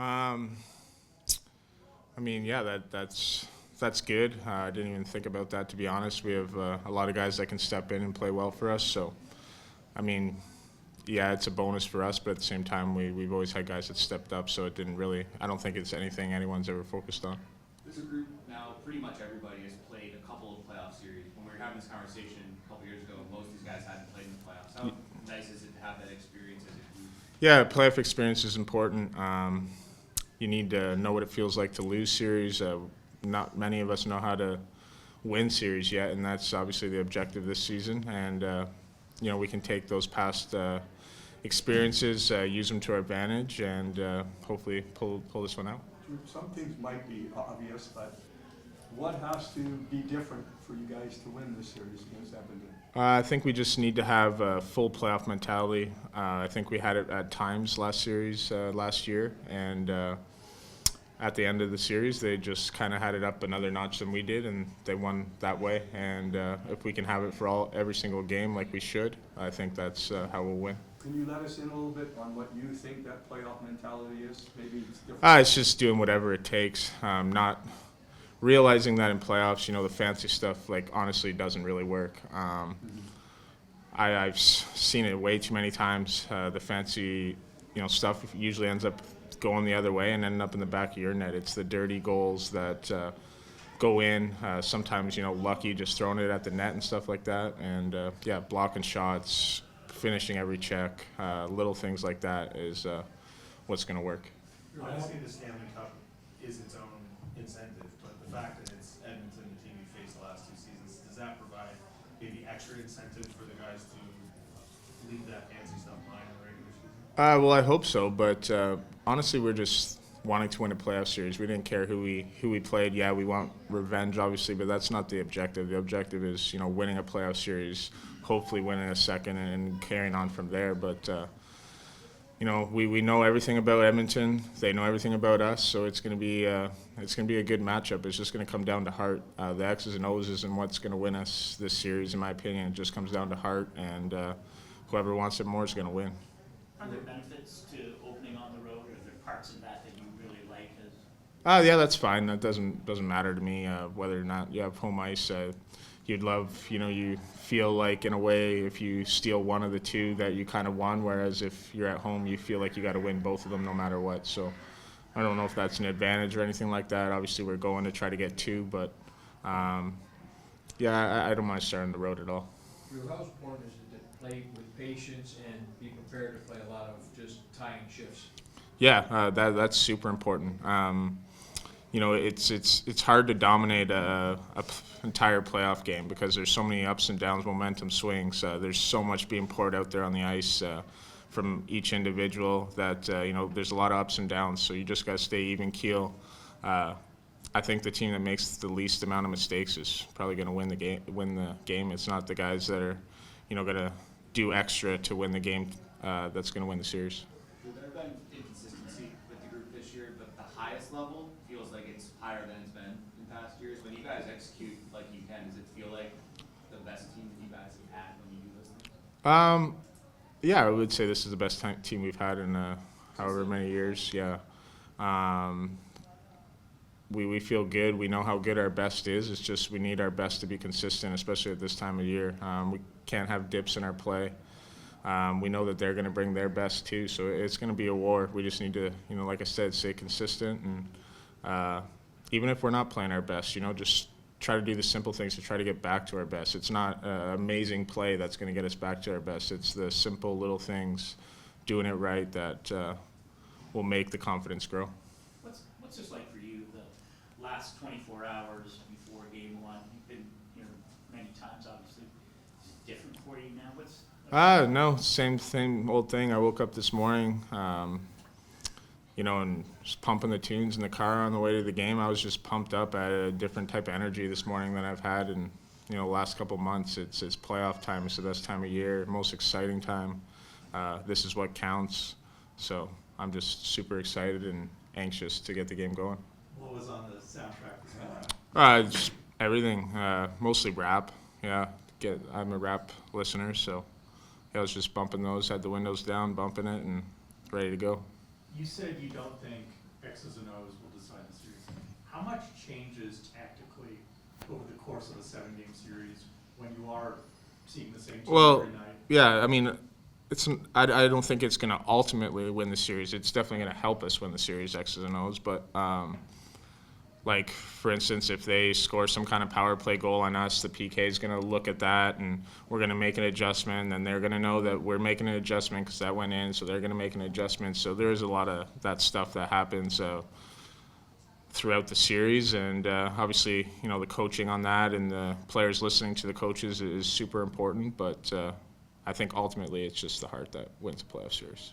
Um, I mean, yeah, that's good. I didn't even think about that, to be honest. We have a lot of guys that can step in and play well for us. So, I mean, yeah, it's a bonus for us, but at the same time, we've always had guys that stepped up. So it didn't really. I don't think it's anything anyone's ever focused on. As a group now, pretty much everybody has played a couple of playoff series. When we were having this conversation a couple years ago, most of these guys hadn't played in the playoffs. How nice is it to have that experience as a group? Yeah, playoff experience is important. You need to know what it feels like to lose series. Not many of us know how to win series yet, and that's obviously the objective this season. And we can take those past experiences, use them to our advantage, and hopefully pull this one out. Some things might be obvious, but what has to be different for you guys to win this series against Edmonton? I think we just need to have a full playoff mentality. I think we had it at times last year, and at the end of the series, they just kind of had it up another notch than we did, and they won that way. And if we can have it for every single game like we should, I think that's how we'll win. Can you let us in a little bit on what you think that playoff mentality is? Maybe it's different. It's just doing whatever it takes. Not realizing that in playoffs, the fancy stuff, honestly doesn't really work. I've seen it way too many times. The fancy, stuff usually ends up going the other way and ending up in the back of your net. It's the dirty goals that go in. Sometimes, lucky just throwing it at the net and stuff like that. And, blocking shots, finishing every check, little things like that is what's going to work. Obviously, the Stanley Cup is its own incentive, but the fact that it's Edmonton, the team you faced the last two seasons, does that provide maybe extra incentive for the guys to leave that fancy stuff behind in the regular season? Well, I hope so, but honestly, we're just wanting to win a playoff series. We didn't care who we played. Yeah, we want revenge, obviously, but that's not the objective. The objective is, winning a playoff series, hopefully winning a second and carrying on from there. But we know everything about Edmonton. They know everything about us, so it's going to be a good matchup. It's just going to come down to heart. The X's and O's isn't what's going to win us this series, in my opinion. It just comes down to heart, and whoever wants it more is going to win. Are there benefits to opening on the road, or are there parts of that you really like? Yeah, that's fine. That doesn't matter to me whether or not you have home ice. You'd love, you feel like in a way if you steal one of the two that you kind of won, whereas if you're at home you feel like you got to win both of them no matter what. So I don't know if that's an advantage or anything like that. Obviously we're going to try to get two, but I don't mind starting the road at all. How important is it to play with patience and be prepared to play a lot of just tying shifts? Yeah, that's super important. It's hard to dominate a entire playoff game because there's so many ups and downs, momentum swings. There's so much being poured out there on the ice from each individual that there's a lot of ups and downs. So you just got to stay even keel. I think the team that makes the least amount of mistakes is probably going to win the game. It's not the guys that are going to do extra to win the game that's going to win the series. There have been inconsistency with the group this year, but the highest level feels like it's higher than it's been in past years. When you guys execute like you can, does it feel like the best team that you guys have had when you do those things? Yeah, I would say this is the best team we've had in however many years. Yeah. We feel good. We know how good our best is. It's just we need our best to be consistent, especially at this time of year. We can't have dips in our play. We know that they're going to bring their best too, so it's going to be a war. We just need to, like I said, stay consistent, and even if we're not playing our best, just try to do the simple things to try to get back to our best. It's not amazing play that's going to get us back to our best. It's the simple little things, doing it right, that will make the confidence grow. What's this like for you, the last 24 hours before game one? You've been here many times, obviously. Is it different for you now? No, same old thing. I woke up this morning, and just pumping the tunes in the car on the way to the game. I was just pumped up. I had a different type of energy this morning than I've had in, the last couple of months. It's playoff time. It's the best time of year, most exciting time. This is what counts. So I'm just super excited and anxious to get the game going. What was on the soundtrack this morning? Just everything, mostly rap. Yeah, I'm a rap listener, so I was just bumping those, had the windows down, bumping it, and ready to go. You said you don't think X's and O's will decide the series. How much changes tactically over the course of a 7-game series when you are seeing the same team Well, every night? yeah, I mean, I don't think it's going to ultimately win the series. It's definitely going to help us win the series, X's and O's. But, like, for instance, if they score some kind of power play goal on us, the PK is going to look at that, and we're going to make an adjustment, and they're going to know that we're making an adjustment because that went in, so they're going to make an adjustment. So there's a lot of that stuff that happens throughout the series, and obviously, the coaching on that and the players listening to the coaches is super important, but I think ultimately it's just the heart that wins the playoff series.